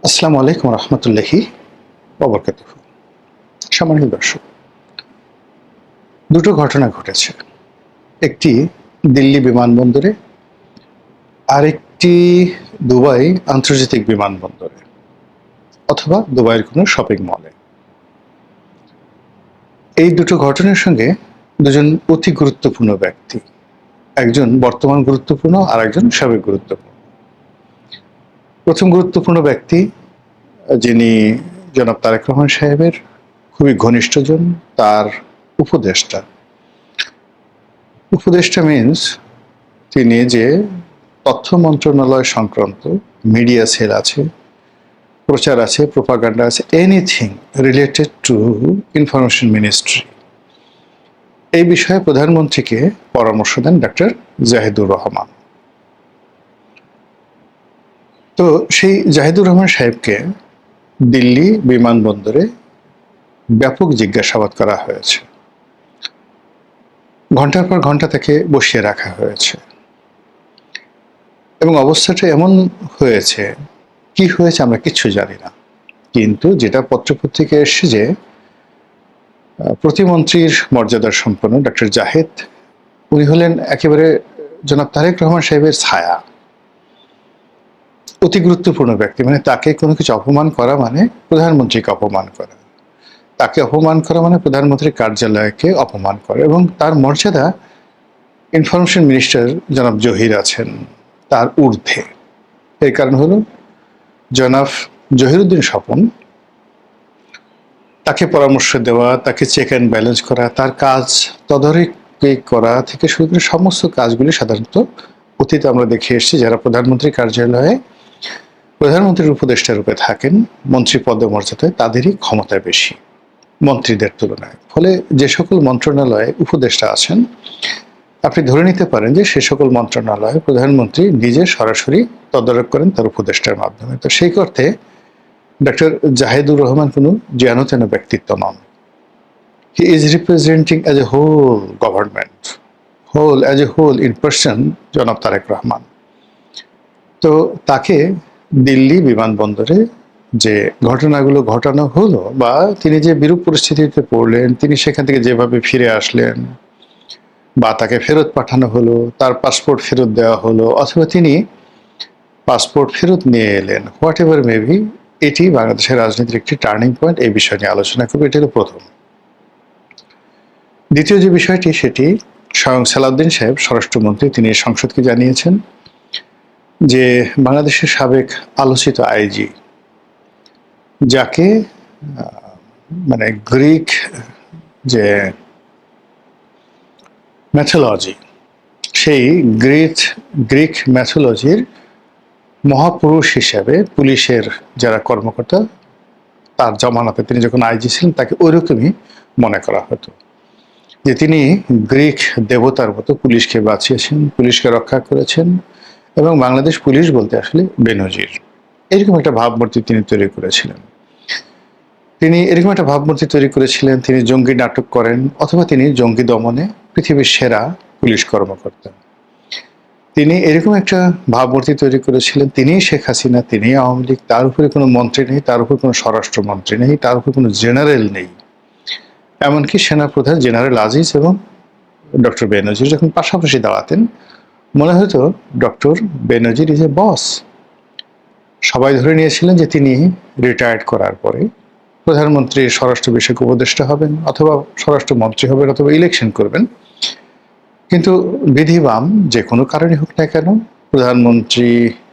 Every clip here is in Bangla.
আসসালামু আলাইকুম রহমতুল্লাহি ওয়া বারাকাতুহু। সম্মানিত দর্শক, দুটো ঘটনা ঘটেছে। একটি দিল্লি বিমানবন্দরে, আরেকটি দুবাই আন্তর্জাতিক বিমানবন্দরে অথবা দুবাইয়ের কোনো শপিং মলে। এই দুটো ঘটনার সঙ্গে দুজন অতি গুরুত্বপূর্ণ ব্যক্তি, একজন বর্তমান গুরুত্বপূর্ণ আর একজন সাবেক গুরুত্বপূর্ণ। প্রথম গুরুত্বপূর্ণ ব্যক্তি, যিনি জনাব তারেক রহমান সাহেবের খুবই ঘনিষ্ঠজন, তার উপদেষ্টা। উপদেষ্টা মিনস তিনি যে তথ্য মন্ত্রণালয় সংক্রান্ত মিডিয়া সেল আছে, প্রচার আছে, প্রোপাগান্ডা আছে, anything related to information ministry, এই বিষয়ে প্রধানমন্ত্রীকে পরামর্শ দেন ডক্টর জাহিদুর রহমান। তো সেই জাহিদুর রহমান সাহেবকে দিল্লি বিমানবন্দরে ব্যাপক জিজ্ঞাসাবাদ করা হয়েছে। ঘন্টার পর ঘন্টা তাকে বসিয়ে রাখা হয়েছে এবং অবস্থাটা এমন হয়েছে, কি হয়েছে আমরা কিচ্ছু জানি না। কিন্তু যেটা পত্রপত্রিকায় এসছে যে প্রতিমন্ত্রীর মর্যাদার সম্পন্ন ডক্টর জাহেদ, উনি হলেন একেবারে জনাব তারেক রহমান সাহেবের ছায়া, অতি গুরুত্বপূর্ণ ব্যক্তি। মানে তাকে কোনো কিছু অপমান করা মানে প্রধানমন্ত্রীকে অপমান করা, তাকে অপমান করা মানে প্রধানমন্ত্রীর কার্যালয়কে অপমান করা। এবং তার মর্যাদা ইনফরমেশন মিনিস্টার জনাব জহির আছেন তার ঊর্ধ্বে। এর কারণ হলো জনাব জহিরুদ্দিন স্বপন, তাকে পরামর্শ দেওয়া, তাকে চেক অ্যান্ড ব্যালেন্স করা, তার কাজ তদারকি করা থেকে শুরু করে সমস্ত কাজগুলি সাধারণত অতীতে আমরা দেখে এসেছি যারা প্রধানমন্ত্রী কার্যালয়ে প্রধানমন্ত্রীর উপদেষ্টা রূপে থাকেন, মন্ত্রী পদমর্যাদায়, তাদেরই ক্ষমতা বেশি মন্ত্রীদের তুলনায়। ফলে যে সকল মন্ত্রণালয়ে উপদেষ্টা আছেন, আপনি ধরে নিতে পারেন যে সে সকল মন্ত্রণালয়ে প্রধানমন্ত্রী নিজে সরাসরি তদারক করেন তার উপদেষ্টার মাধ্যমে। তো সেই অর্থে ডক্টর জাহিদুর রহমান কোনো যেন ব্যক্তিত্ব নন। He is representing as a whole government, as a whole in person জনাব তারেক রহমান। তো তাকে দিল্লি বিমানবন্দরে যে ঘটনাগুলো ঘটানো হলো, বা তিনি যে বিরূপ পরিস্থিতিতে পড়লেন, তিনি সেখান থেকে যেভাবে ফিরে আসলেন, বা তাকে ফেরত পাঠানো হলো, তার পাসপোর্ট ফেরত দেওয়া হলো, অথবা তিনি পাসপোর্ট ফেরত নিয়ে এলেন, হোয়াট এভার মেবি, এটি বাংলাদেশের রাজনীতির একটি টার্নিং পয়েন্ট। এই বিষয় নিয়ে আলোচনা করবো। এটি হলো প্রথম। দ্বিতীয় যে বিষয়টি, সেটি স্বয়ং সালাউদ্দিন সাহেব স্বরাষ্ট্রমন্ত্রী, তিনি সংসদকে জানিয়েছেন যে বাংলাদেশের সাবেক আলোচিত আইজি, যাকে মানে গ্রিক যে ম্যাথোলজি, সেই গ্রিক ম্যাথোলজির মহাপুরুষ হিসাবে পুলিশের যারা কর্মকর্তা, তার জমানাতে তিনি যখন আইজি ছিলেন তাকে ওইরকমই মনে করা হতো, যে তিনি গ্রিক দেবতার মতো পুলিশকে বাঁচিয়েছেন, পুলিশকে রক্ষা করেছেন, এবং বাংলাদেশ পুলিশ বলতে আসলে বেনজির, এরকম একটা ভাবমূর্তি তিনি তৈরি করেছিলেন। তিনি এরকম একটা ভাবমূর্তি তৈরি করেছিলেন, তিনি জঙ্গি নাটক করেন অথবা তিনি জঙ্গি দমনে পৃথিবীর সেরা পুলিশ কর্মকর্তা। তিনি এরকম একটা ভাবমূর্তি তৈরি করেছিলেন, তিনি শেখ হাসিনা, তিনি আওয়ামী লীগ, তার উপরে কোনো মন্ত্রী নেই, তার উপরে কোনো স্বরাষ্ট্রমন্ত্রী নেই, তার উপরে কোনো জেনারেল নেই। এমনকি সেনাপ্রধান জেনারেল আজিজ এবং ডক্টর বেনজির যখন পাশাপাশি দাঁড়াতেন, মনে হতো ডক্টর বেনজির ইজ এ বস। সবাই ধরে নিয়েছিলেন যে তিনি রিটায়ার্ড করার পরে প্রধানমন্ত্রীর স্বরাষ্ট্র বিষয়ক উপদেষ্টা হবেন, অথবা স্বরাষ্ট্রমন্ত্রী হবেন, অথবা ইলেকশন করবেন। কিন্তু বিধিবাম যে কোনো কারণে হোক না কেন, প্রধানমন্ত্রী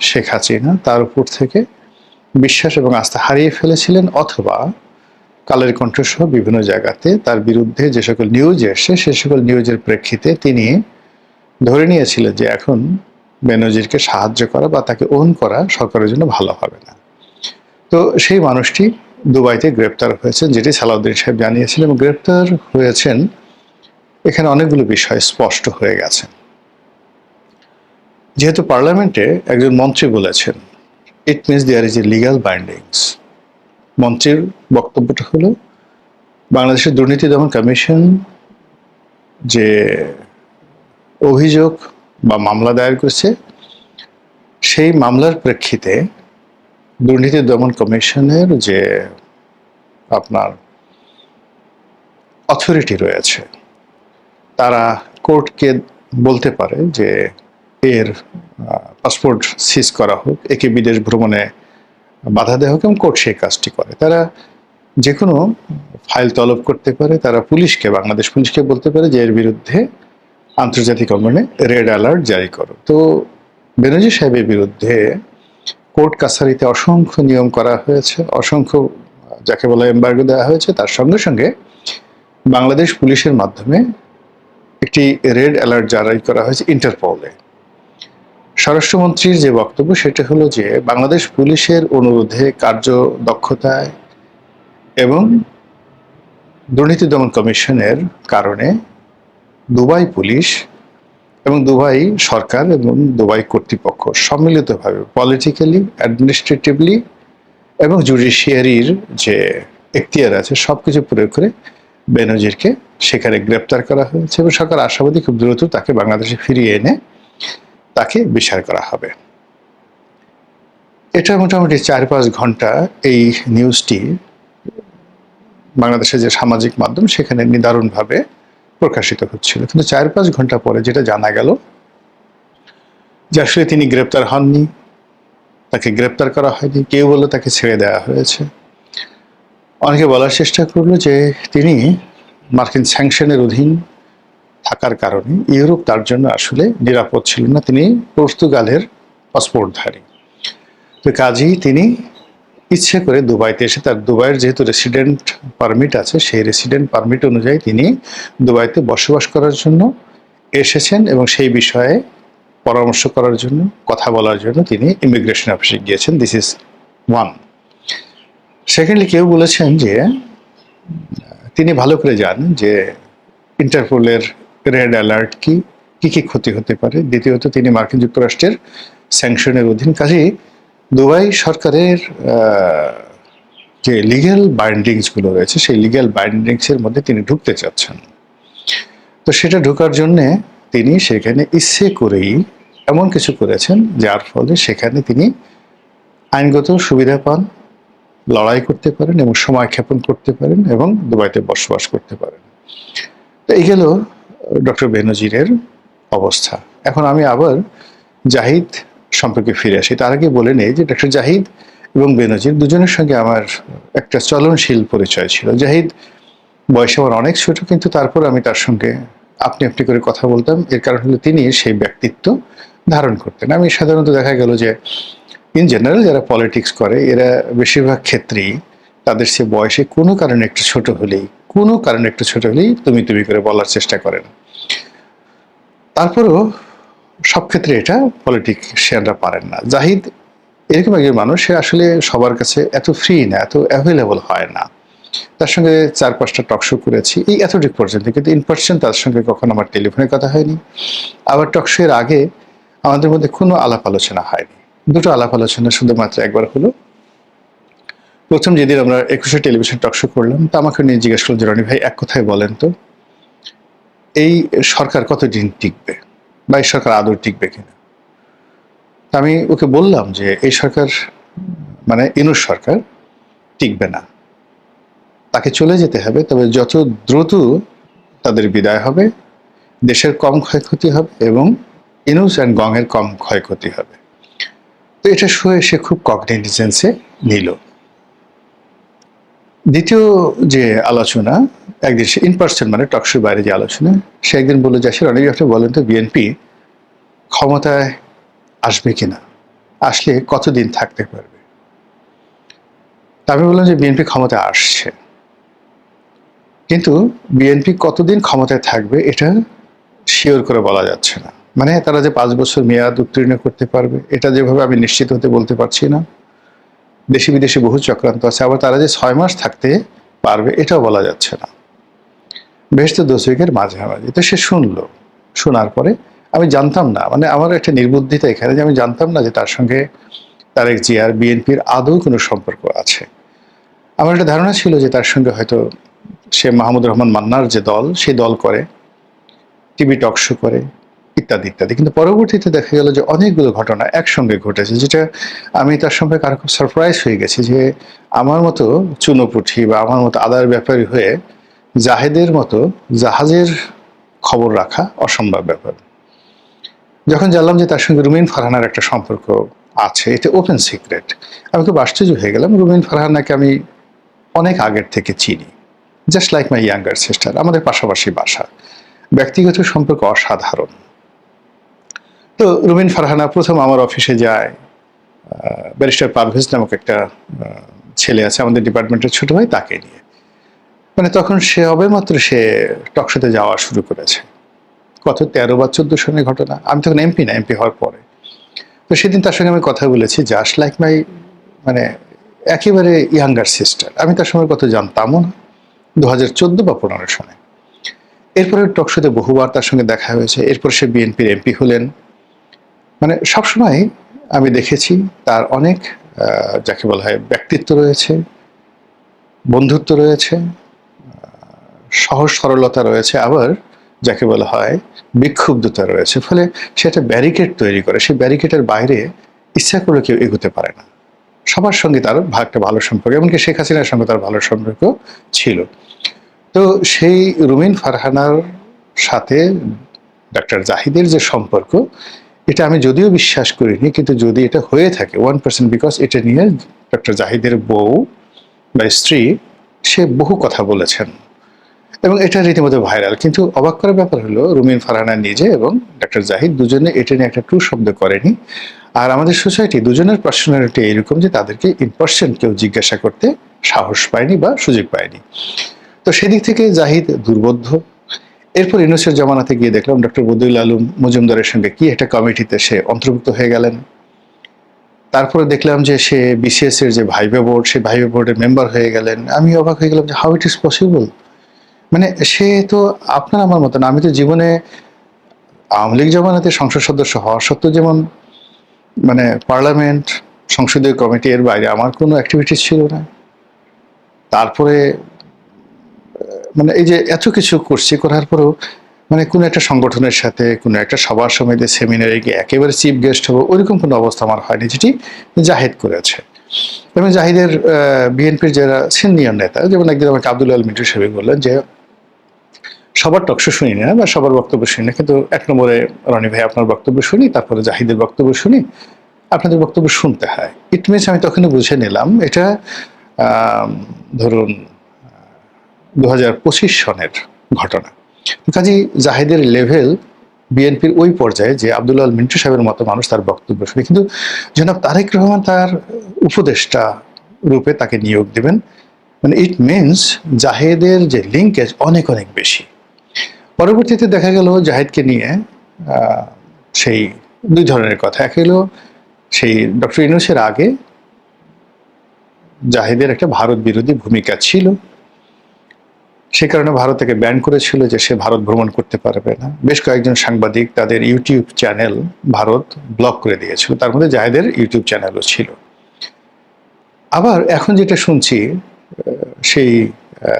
শেখ হাসিনা তার উপর থেকে বিশ্বাস এবং আস্থা হারিয়ে ফেলেছিলেন, অথবা কালের কণ্ঠসহ বিভিন্ন জায়গাতে তার বিরুদ্ধে যে সকল নিউজ এসছে, সে সকল নিউজের প্রেক্ষিতে তিনি ধরে নিয়েছিলেন যে এখন বেনজিরকে সাহায্য করা বা তাকে ওন করা সরকারের জন্য ভালো হবে না। তো সেই মানুষটি দুবাইতে গ্রেপ্তার হয়েছেন, যেটি সালাউদ্দিন সাহেব জানিয়েছিলেন, এবং গ্রেপ্তার হয়েছেন। এখানে অনেকগুলো বিষয় স্পষ্ট হয়ে গেছে। যেহেতু পার্লামেন্টে একজন মন্ত্রী বলেছেন, it means there is a legal bindings. মন্ত্রীর বক্তব্যটা হলো, বাংলাদেশের দুর্নীতি দমন কমিশন যে অভিযোগ বা মামলা দায়ের করেছে, সেই মামলার প্রেক্ষিতে দুর্নীতি দমন কমিশনের যে আপনার অথরিটি রয়েছে, তারা কোর্টকে বলতে পারে যে এর পাসপোর্ট সিজ করা হোক, একে বিদেশ ভ্রমণে বাধা দেওয়া হোক, এবং কোর্ট সেই কাজটি করে। তারা যে কোনো ফাইল তলব করতে পারে, তারা পুলিশকে, বাংলাদেশ পুলিশকে বলতে পারে যে এর বিরুদ্ধে আন্তর্জাতিক অঙ্গনে রেড অ্যালার্ট জারি করো। তো বেনজির সাহেবের বিরুদ্ধে কোর্ট কাছারিতে অসংখ্য নিয়ম করা হয়েছে, অসংখ্য যাকে বলা এম্বার্গো দেওয়া হয়েছে। তার সঙ্গে সঙ্গে বাংলাদেশ পুলিশের মাধ্যমে একটি রেড অ্যালার্ট জারি করা হয়েছে ইন্টারপোলে। স্বরাষ্ট্রমন্ত্রীর যে বক্তব্য সেটা হলো যে বাংলাদেশ পুলিশের অনুরোধে, কার্য দক্ষতায় এবং দুর্নীতি দমন কমিশনের কারণে দুবাই পুলিশ এবং দুবাই সরকার এবং দুবাই কর্তৃপক্ষ সম্মিলিতভাবে পলিটিক্যালি, অ্যাডমিনিস্ট্রেটিভলি এবং জুডিশিয়ারির যে এখতিয়ার আছে সবকিছু প্রয়োগ করে বেনজিরকে সেখানে গ্রেপ্তার করা হয়েছে, এবং সরকার আশাবাদী খুব দ্রুত তাকে বাংলাদেশে ফিরিয়ে এনে তাকে বিচার করা হবে। এটা মোটামুটি 4-5 ঘন্টা এই নিউজটি বাংলাদেশের যে সামাজিক মাধ্যম সেখানে নিদারুণভাবে প্রকাশিত হচ্ছিল। কিন্তু 4-5 ঘন্টা পরে যেটা জানা গেল যে আসলে তিনি গ্রেপ্তার হননি, তাকে গ্রেপ্তার করা হয়নি, কেউ বললো তাকে ছেড়ে দেওয়া হয়েছে। অনেকে বলার চেষ্টা করলো যে তিনি মার্কিন স্যাংশনের অধীন থাকার কারণে ইউরোপ তার জন্য আসলে নিরাপদ ছিল না, তিনি পর্তুগালের পাসপোর্টধারী। তো কাজেই তিনি ইচ্ছে করে দুবাইতে এসে, তার দুবাইয়ের যেহেতু রেসিডেন্ট পারমিট আছে, সেই রেসিডেন্ট পারমিট অনুযায়ী তিনি দুবাইতে বসবাস করার জন্য এসেছেন, এবং সেই বিষয়ে পরামর্শ করার জন্য, কথা বলার জন্য তিনি ইমিগ্রেশন অফিসে গিয়েছেন। This is one. সেকেন্ডলি কেউ বলেছেন যে তিনি ভালো করে জানেন যে ইন্টারপোলের রেড অ্যালার্ট কি কি ক্ষতি হতে পারে। দ্বিতীয়ত তিনি মার্কিন যুক্তরাষ্ট্রের স্যাংশনের অধীন, কাজেই দুবাই সরকারের যে লিগ্যাল বাইন্ডিংসগুলো রয়েছে সেই লিগ্যাল বাইন্ডিংসের মধ্যে তিনি ঢুকতে চাচ্ছেন। তো সেটা ঢোকার জন্যে তিনি সেখানে ইচ্ছে করেই এমন কিছু করেছেন যার ফলে সেখানে তিনি আইনগত সুবিধা পান, লড়াই করতে পারেন এবং সময় ক্ষেপণ করতে পারেন এবং দুবাইতে বসবাস করতে পারেন। তো এই গেল ডক্টর বেনজিরের অবস্থা। এখন আমি আবার জাহিদ সম্পর্কে ফিরে আসি। তার আগে বলে নেই যে ডক্টর জাহিদ এবং বেনজির দুজনের সঙ্গে আমার একটা চলনশীল পরিচয় ছিল। জাহিদ বয়সে আমার অনেক ছোট, কিন্তু তারপর আমি তার সঙ্গে আপনি আপনি করে কথা বলতাম। এর কারণ হলো তিনি সেই ব্যক্তিত্ব ধারণ করতেন। আমি সাধারণত দেখা গেল যে ইন জেনারেল যারা পলিটিক্স করে এরা বেশিরভাগ ক্ষেত্রেই তাদের সে বয়সে কোনো কারণে একটু ছোট হলেই তুমি করে বলার চেষ্টা করেন। তারপরও সব ক্ষেত্রে এটা পলিটিশিয়ানরা পারেন না। জাহিদ এরকম একজন মানুষ, সে আসলে সবার কাছে এত ফ্রি না, এত অ্যাভেলেবল হয় না। তার সঙ্গে 4-5টা টক শো করেছি এই এতটুকু পর্যন্ত, কিন্তু ইন পার্সন তার সঙ্গে কখনো আমার টেলিফোনে কথা হয়নি। আবার টক শো এর আগে আমাদের মধ্যে কোনো আলাপ আলোচনা হয়নি। দুটো আলাপ আলোচনা শুধুমাত্র একবার হলো। প্রথম যেদিন আমরা 21শে টেলিভিশন টক শো করলাম, তা আমাকে নিয়ে জিজ্ঞেস করলেন যে রনি ভাই, এক কথায় বলেন তো এই সরকার কতদিন টিকবে, বা এই সরকার আদৌ টিকবে কিনা। আমি ওকে বললাম যে এই সরকার মানে ইনুস সরকার টিকবে না, তাকে চলে যেতে হবে, তবে যত দ্রুত তাদের বিদায় হবে দেশের কম ক্ষয়ক্ষতি হবে এবং ইনুস অ্যান্ড গংয়ের কম ক্ষয়ক্ষতি হবে। তো এটা শুয়ে সে খুব কগনিজেন্সে নিল। দ্বিতীয় যে আলোচনা, একদিন সে ইন পার্সন মানে টকশোর বাইরে যে আলোচনা, সে একদিন বললো যে আসলে অনেক আপনি বলেন তো বিএনপি ক্ষমতায় আসবে কিনা, আসলে কতদিন থাকতে পারবে। আমি বললাম যে বিএনপি ক্ষমতায় আসছে, কিন্তু বিএনপি কতদিন ক্ষমতায় থাকবে এটা শিওর করে বলা যাচ্ছে না। মানে তারা যে 5 বছর মেয়াদ উত্তীর্ণ করতে পারবে এটা যেভাবে আমি নিশ্চিত হতে বলতে পারছি না। দেশি বিদেশি বহু চক্রান্ত আছে। আবার তারা যে 6 মাস থাকতে পারবে এটাও বলা যাচ্ছে না। বেশ তো দোষিকের মাঝামাঝি। তো সে শুনলো, শোনার পরে আমি জানতাম না, মানে আমার একটা নির্বুদ্ধিতা এখানে যে আমি জানতাম না যে তার সঙ্গে তারেক জিয়ার বিএনপির আদৌ কোনো সম্পর্ক আছে। আমার একটা ধারণা ছিল যে তার সঙ্গে হয়তো সে মাহমুদুর রহমান মান্নার যে দল, সেই দল করে, টিভি টক শো করে, ইত্যাদি ইত্যাদি। কিন্তু পরবর্তীতে দেখা গেল যে অনেকগুলো ঘটনা একসঙ্গে ঘটেছে, যেটা আমি তার সম্পর্কে আরো খুব সারপ্রাইজ হয়ে গেছি যে আমার মতো চুনোপুঁটি বা আমার মতো আদার ব্যাপারী হয়ে জাহেদের মতো জাহাজের খবর রাখা অসম্ভব ব্যাপার। যখন জানলাম যে তার সঙ্গে রুমিন ফারহানার একটা সম্পর্ক আছে, এটা ওপেন সিক্রেট, আমি খুব আশ্চর্য হয়ে গেলাম। রুমিন ফারহানাকে আমি অনেক আগের থেকে চিনি, just like my younger sister, আমাদের পাশাপাশি বাসা, ব্যক্তিগত সম্পর্ক অসাধারণ। তো রুমিন ফারহানা প্রথম আমার অফিসে যায়, ব্যারিস্টার পারভেজ নামক একটা ছেলে আছে আমাদের ডিপার্টমেন্টের ছোট ভাই, তাকে নিয়ে। মানে তখন সে হবে মাত্র সে টকশোতে যাওয়া শুরু করেছে, কত 13 বা 14 সনের ঘটনা। আমি তখন এমপি না, এমপি হওয়ার পরে। তো সেদিন তার সঙ্গে আমি কথা বলেছি, জাস্ট লাইক মাই, মানে একেবারে ইয়াঙ্গার সিস্টার। আমি তার সময় কত জানতামও না, 2014 বা 15 সনে। এরপরে টকশোতে বহুবার তার সঙ্গে দেখা হয়েছে। এরপর সে বিএনপির এমপি হলেন। মানে সবসময় আমি দেখেছি তার অনেক যাকে বলা হয় ব্যক্তিত্ব রয়েছে, বন্ধুত্ব রয়েছে, সহজ সরলতা রয়েছে, আবার যাকে বলা হয় বিক্ষুব্ধতা রয়েছে। ফলে সে একটা ব্যারিকেড তৈরি করে, সেই ব্যারিকেডের বাইরে ইচ্ছা করলে কেউ এগোতে পারে না। সবার সঙ্গে তার একটা ভালো সম্পর্ক, এমনকি শেখ হাসিনার সঙ্গে তার ভালো সম্পর্ক ছিল। তো সেই রুমিন ফারহানার সাথে ডাক্তার জাহিদের যে সম্পর্ক, এটা আমি যদিও বিশ্বাস করিনি, কিন্তু যদি এটা হয়ে থাকে 1%, বিকজ এটা নিয়ে ডক্টর জাহিদের বউ বা স্ত্রী সে বহু কথা বলেছেন এবং এটা রীতিমতো ভাইরাল। কিন্তু অবাক করার ব্যাপার হলো রুমিন ফারহানা নিজে এবং ডক্টর জাহিদ দুজনে এটা নিয়ে একটা ট্রু শব্দ করেনি। আর আমাদের সোসাইটি দুজনের পার্সোনালিটি এরকম যে তাদেরকে ইন পার্সন কেউ জিজ্ঞাসা করতে সাহস পায়নি বা সুযোগ পায়নি। তো সেদিক থেকে জাহিদ দুর্বোধ্য। এরপর ইউনূসের জামানাতে গিয়ে দেখলাম ডক্টর বদিউল আলম মজুমদারের সঙ্গে কি একটা কমিটিতে সে অন্তর্ভুক্ত হয়ে গেলেন। তারপরে দেখলাম যে সে বিসিএস এর যে ভাইভা বোর্ড, সেই ভাইভা বোর্ডের মেম্বার হয়ে গেলেন। আমি অবাক হয়ে গেলাম যে হাউ ইট ইজ পসিবল। মানে সে তো আপনার আমার মতো না। আমি তো জীবনে আওয়ামী লীগ জামানাতে সংসদ সদস্য হওয়া সত্ত্বেও যেমন মানে পার্লামেন্ট, সংসদীয় কমিটি, এর বাইরে আমার কোনো অ্যাক্টিভিটিস ছিল না। তারপরে মানে এই যে এত কিছু করছি, করার পরেও মানে কোনো একটা সংগঠনের সাথে কোনো একটা সভা সমিতি সেমিনারে গিয়ে একেবারে চিফ গেস্ট হবো, ওইরকম কোনো অবস্থা আমার হয়নি, যেটি জাহিদ করেছে। এবং জাহিদের বিএনপির যারা সিনিয়র নেতা, যেমন একদিন আমাকে আব্দুল আল মিন্টু সাহেব বললেন যে সবার টকশো শুনি না বা সবার বক্তব্য শুনি না, কিন্তু এক নম্বরে রনি ভাই আপনার বক্তব্য শুনি, তারপরে জাহিদের বক্তব্য শুনি, আপনাদের বক্তব্য শুনতে হয়। ইট মিনস আমি তখনই বুঝে নিলাম এটা ধরুন 2025 সনের ঘটনা। কাজী জাহিদের লেভেল বিএনপির ওই পর্যায়ে যে আব্দুল আল মিন্টু সাহেবের মতো মানুষ তার বক্তব্য শুনে, কিন্তু জনাব তারেক রহমান তার উপদেষ্টা রূপে তাকে নিয়োগ দেবেন। মানে ইট মিনস জাহেদের যে লিঙ্কেজ অনেক অনেক বেশি। পরবর্তীতে দেখা গেল জাহেদকে নিয়ে সেই দুই ধরনের কথা। এক হলো সেই ডক্টর ইউনূসের আগে জাহেদের একটা ভারত বিরোধী ভূমিকা ছিল, সে কারণে ভারত থেকে ব্যান করেছিল যে সে ভারত ভ্রমণ করতে পারবে না। বেশ কয়েকজন সাংবাদিক তাদের ইউটিউব চ্যানেল ভারত ব্লক করে দিয়েছিল, তার মধ্যে জাহেদের ইউটিউব চ্যানেলও ছিল। আবার এখন যেটা শুনছি সেই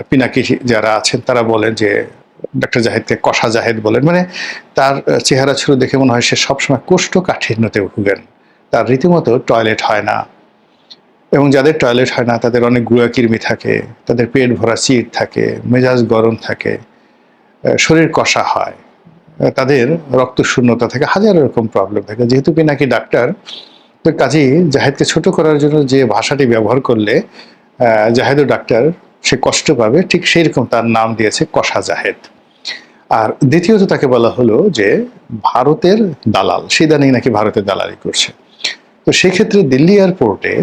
পিনাকি যারা আছেন তারা বলেন যে ডক্টর জাহেদকে কষা জাহেদ বলেন। মানে তার চেহারা ছিল দেখে মনে হয় সে সবসময় কোষ্ঠকাঠিন্যতে ভুগেন, তার রীতিমতো টয়লেট হয় না, এবং যাদের টয়লেট হয় না তাদের অনেক গুঁড়াকির্মি থাকে, তাদের পেট ভরা চিড় থাকে, মেজাজ গরম থাকে, শরীর কষা হয়, তাদের রক্ত শূন্যতা থাকে, হাজার রকম প্রবলেম থাকে। যেহেতু পিনাকি ডাক্তার, তো কাজেই জাহেদকে ছোট করার জন্য যে ভাষাটি ব্যবহার করলে জাহেদও ডাক্তার সে কষ্ট পাবে, ঠিক সেই রকম তার নাম দিয়েছে কষা জাহেদ। আর দ্বিতীয়ত তাকে বলা হলো যে ভারতের দালাল, সে ইদানিং নাকি ভারতের দালালি করছে। তো সেক্ষেত্রে দিল্লি এয়ারপোর্টে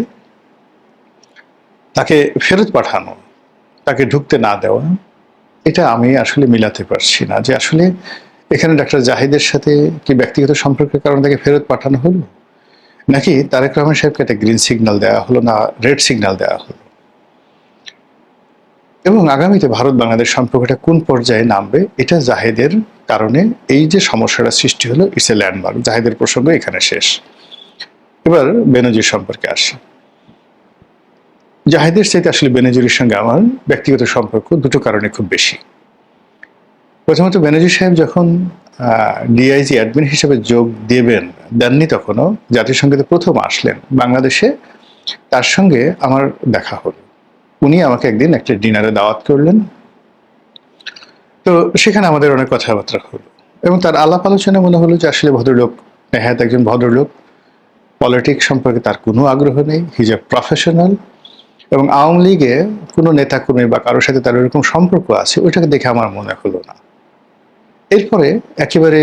তাকে ফেরত পাঠানো, তাকে ঢুকতে না দেওয়া, এটা আমি আসলে মিলাতে পারছি না যে আসলে এখানে ডাক্তার জাহিদের সাথে কি ব্যক্তিগত সম্পর্কের কারণে তাকে ফেরত পাঠানো হলো, নাকি তারেক রহমান সাহেবকে একটা গ্রিন সিগন্যাল দেওয়া হলো, না রেড সিগন্যাল দেওয়া হলো, এবং আগামীতে ভারত বাংলাদেশ সম্পর্কটা কোন পর্যায়ে নামবে, এটা জাহেদের কারণে এই যে সমস্যাটা সৃষ্টি হলো, ইটস এ ল্যান্ডমার্ক। জাহেদের প্রসঙ্গ এখানে শেষ। এবার বেনজির সম্পর্কে আসি। জাহেদের চাইতে আসলে বেনজিরের সঙ্গে আমার ব্যক্তিগত সম্পর্ক দুটো কারণে খুব বেশি। প্রথমত বেনজির সাহেব যখন ডিআইজি অ্যাডমিন হিসেবে যোগ দেননি তখনও, জাতিসংঘেতে প্রথম আসলেন বাংলাদেশে, তার সঙ্গে আমার দেখা হলো। উনি আমাকে একদিন একটা ডিনারে দাওয়াত করলেন। তো সেখানে আমাদের অনেক কথাবার্তা হলো এবং তার আলাপ আলোচনা মনে হলো যে আসলে ভদ্রলোক, হ্যাঁ একজন ভদ্রলোক, পলিটিক্স সম্পর্কে তার কোনো আগ্রহ নেই, হিজ এ প্রফেশনাল, এবং আওয়ামী লীগে কোনো নেতাকর্মী বা কারোর সাথে তার এরকম সম্পর্ক আছে ওইটাকে দেখে আমার মনে হলো না। এরপরে একেবারে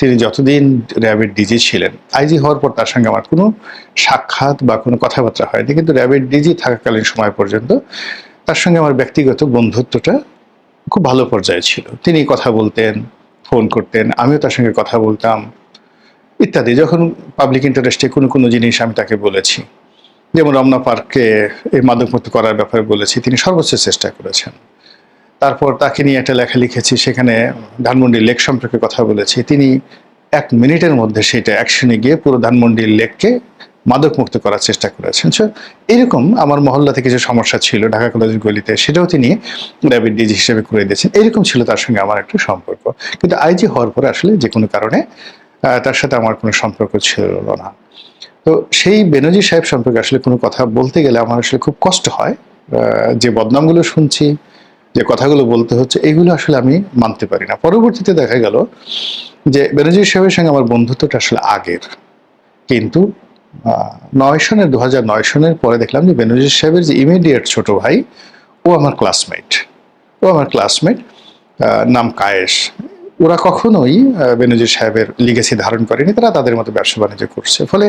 তিনি যতদিন র্যাবের ডিজি ছিলেন, আইজি হওয়ার পর তার সঙ্গে আমার কোনো সাক্ষাৎ বা কোনো কথাবার্তা হয়নি, কিন্তু র্যাবের ডিজি থাকাকালীন সময় পর্যন্ত তার সঙ্গে আমার ব্যক্তিগত বন্ধুত্বটা খুব ভালো পর্যায়ে ছিল। তিনি কথা বলতেন, ফোন করতেন, আমিও তার সঙ্গে কথা বলতাম ইত্যাদি। যখন পাবলিক ইন্টারেস্টে কোনো কোনো জিনিস আমি তাকে বলেছি, যেমন রমনা পার্ককে এই মাদকমুক্ত করার ব্যাপারে বলেছি, তিনি সর্বোচ্চ চেষ্টা করেছেন। তারপর তাকে নিয়ে একটা লেখা লিখেছি, সেখানে ধানমন্ডি লেক সম্পর্কে কথা বলেছি, তিনি 1 মিনিটের মধ্যে সেটা অ্যাকশনে গিয়ে পুরো ধানমন্ডি লেককে মাদকমুক্ত করার চেষ্টা করেছেন। সো এরকম আমার মহল্লা থেকে যে সমস্যা ছিল ঢাকা কলেজের গলিতে, সেটাও তিনি র্যাবের ডিজি হিসেবে করে দিয়েছেন। এরকম ছিল তার সঙ্গে আমার একটা সম্পর্ক। কিন্তু আইজি হওয়ার পরে আসলে যে কোনো কারণে তার সাথে আমার কোনো সম্পর্ক ছিল না। তো সেই বেনজির সাহেব সম্পর্কে আসলে কোনো কথা বলতে গেলে আমার আসলে খুব কষ্ট হয়। যে বদনামগুলো শুনছি, যে কথাগুলো বলতে হচ্ছে, এগুলো আসলে আমি মানতে পারি না। পরবর্তীতে দেখা গেল যে বেনজির সাহেবের সঙ্গে আমার বন্ধুত্বটা আসলে আগের, কিন্তু 2009 সনের পরে দেখলাম যে বেনজির সাহেবের যে ইমিডিয়েট ছোট ভাই, ও আমার ক্লাসমেট, নাম কায়েস। ওরা কখনোই বেনজির সাহেবের লিগেসি ধারণ করেনি, তারা তাদের মতো ব্যবসা বাণিজ্য করছে। ফলে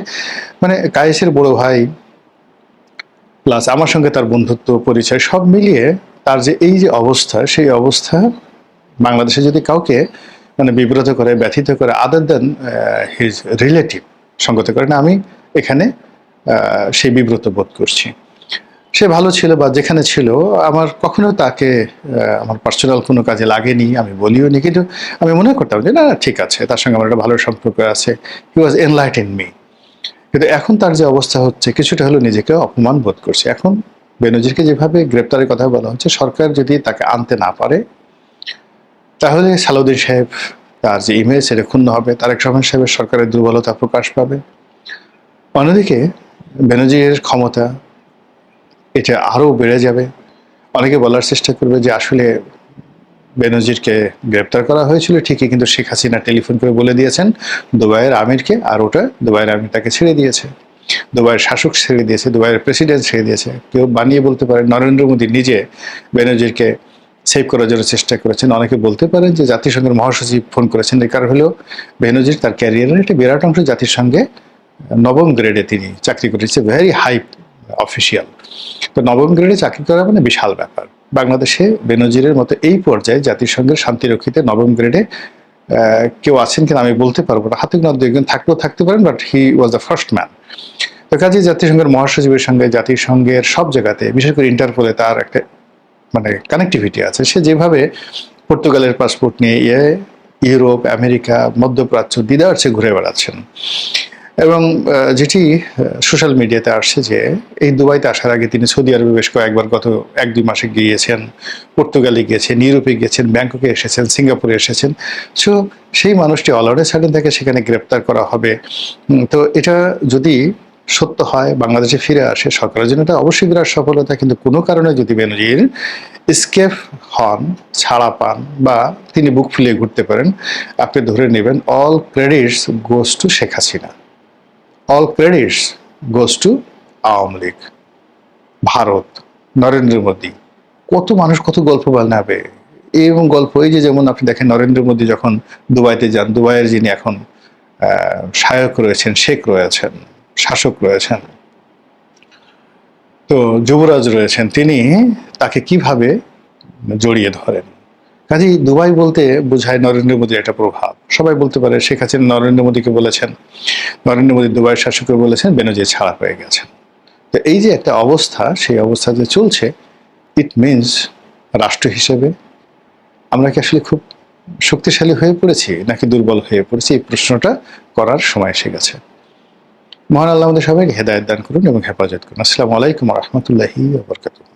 মানে কায়েসের বড় ভাই প্লাস আমার সঙ্গে তার বন্ধুত্ব পরিচয় সব মিলিয়ে তার যে এই যে অবস্থা, সেই অবস্থা বাংলাদেশে যদি কাউকে মানে বিব্রত করে, ব্যথিত করে, আদার দেন হিজ রিলেটিভ সঙ্গত করে না, আমি এখানে সেই বিব্রত বোধ করছি। সে ভালো ছিল বা যেখানে ছিল, আমার কখনো তাকে আমার পার্সোনাল কোনো কাজে লাগেনি, আমি বলিও নি, কিন্তু আমি মনে করতাম যে না ঠিক আছে, তার সঙ্গে আমার একটা ভালো সম্পর্ক আছে, হি ওয়াজ এনলাইটেন মি। কিন্তু এখন তার যে অবস্থা হচ্ছে, কিছুটা হলেও নিজেকে অপমান বোধ করছে। এখন বেনজিরকে যেভাবে গ্রেপ্তারের কথা বলা হচ্ছে, সরকার যদি তাকে আনতে না পারে, তাহলে সালাউদ্দিন সাহেব তার যে ইমেজ সেটা ক্ষুণ্ণ হবে, তারেক রহমান সাহেবের সরকারের দুর্বলতা প্রকাশ পাবে। অন্যদিকে বেনজিরের ক্ষমতা এটা আরও বেড়ে যাবে। অনেকে বলার চেষ্টা করবে যে আসলে বেনজিরকে গ্রেপ্তার করা হয়েছিল ঠিকই, কিন্তু শেখ হাসিনা টেলিফোন করে বলে দিয়েছেন দুবাইয়ের আমিরকে, আর ওটা দুবাইয়ের আমির তাকে ছেড়ে দিয়েছে, দুবাইয়ের শাসক ছেড়ে দিয়েছে, দুবাইয়ের প্রেসিডেন্ট ছেড়ে দিয়েছে। কেউ বানিয়ে বলতে পারে নরেন্দ্র মোদী নিজে বেনজিরকে সেভ করার জন্য চেষ্টা করেছেন। অনেকে বলতে পারেন যে জাতিসংঘের মহাসচিব ফোন করেছেন। এই কারণ হলো বেনজির তার ক্যারিয়ারের একটা বিরাট অংশ জাতিসংঘে 9ম গ্রেডে তিনি চাকরি করেছে, ভেরি হাই অফিসিয়াল। তো 9ম গ্রেডে চাকরি করা মানে বিশাল ব্যাপার। বাংলাদেশে বেনজিরের মতো এই পর্যায়ে জাতিসংঘের শান্তিরক্ষীতে 9ম গ্রেডে কেউ আছেন কিনা আমি বলতে পারবো না, হাতে গোনা 2 একজন থাকলেও থাকতে পারেন, but he was the first man. তো কাজে জাতিসংঘের মহাসচিবের সঙ্গে জাতিসংঘের সব জায়গাতে, বিশেষ করে ইন্টারপোলে তার একটা মানে কানেক্টিভিটি আছে। সে যেভাবে পর্তুগালের পাসপোর্ট নিয়ে ইউরোপ, আমেরিকা, মধ্যপ্রাচ্য দিদারছে ঘুরে বেড়াচ্ছেন, এবং যেটি সোশ্যাল মিডিয়াতে আসছে যে এই দুবাইতে আসার আগে তিনি সৌদি আরবে বেশ কয়েকবার গত 1-2 মাসে গিয়েছেন, পর্তুগালে গিয়েছেন, ইউরোপে গিয়েছেন, ব্যাংককে এসেছেন, সিঙ্গাপুরে এসেছেন। সো সেই মানুষটি অল অফ এ সাডেন তাকে সেখানে গ্রেপ্তার করা হবে। তো এটা যদি সত্য হয়, বাংলাদেশে ফিরে আসে, সরকারের জন্য এটা অবশ্যই বিরাট সফলতা। কিন্তু কোনো কারণে যদি বেনজির স্কেপ হন, ছাড়া পান, বা তিনি বুক ফুলিয়ে ঘুরতে পারেন, আপনি ধরে নেবেন all credits goes to Sheikh Hasina, all credits goes to Awami League, Bharat, Narendra Modi. কত মানুষ কত গল্প বানাবে এবং গল্প, এই যে যেমন আপনি দেখেন নরেন্দ্র মোদী যখন দুবাইতে যান, দুবাইয়ের যিনি এখন শায়ক রয়েছেন, শেখ রয়েছেন, শাসক রয়েছেন, তো যুবরাজ রয়েছেন, তিনি তাকে কিভাবে জড়িয়ে ধরেন। কাজেই দুবাই বলতে বোঝায় নরেন্দ্র মোদীর একটা প্রভাব। সবাই বলতে পারে শেখ হাসিনা নরেন্দ্র মোদীকে বলেছেন, নরেন্দ্র মোদী দুবাইয়ের শাসককে বলেছেন, বেনজির ছাড়া হয়ে গেছেন। তো এই যে একটা অবস্থা, সেই অবস্থা যে চলছে, ইট মিনস রাষ্ট্র হিসেবে আমরা কি আসলে খুব শক্তিশালী হয়ে পড়েছি নাকি দুর্বল হয়ে পড়েছি, এই প্রশ্নটা করার সময় এসে গেছে। মহান আল্লাহ আমাদের সবাইকে হেদায়েত দান করুন এবং হেফাজত করুন। আসসালামু আলাইকুম ওয়া রাহমাতুল্লাহি ওয়া বারাকাতুহু।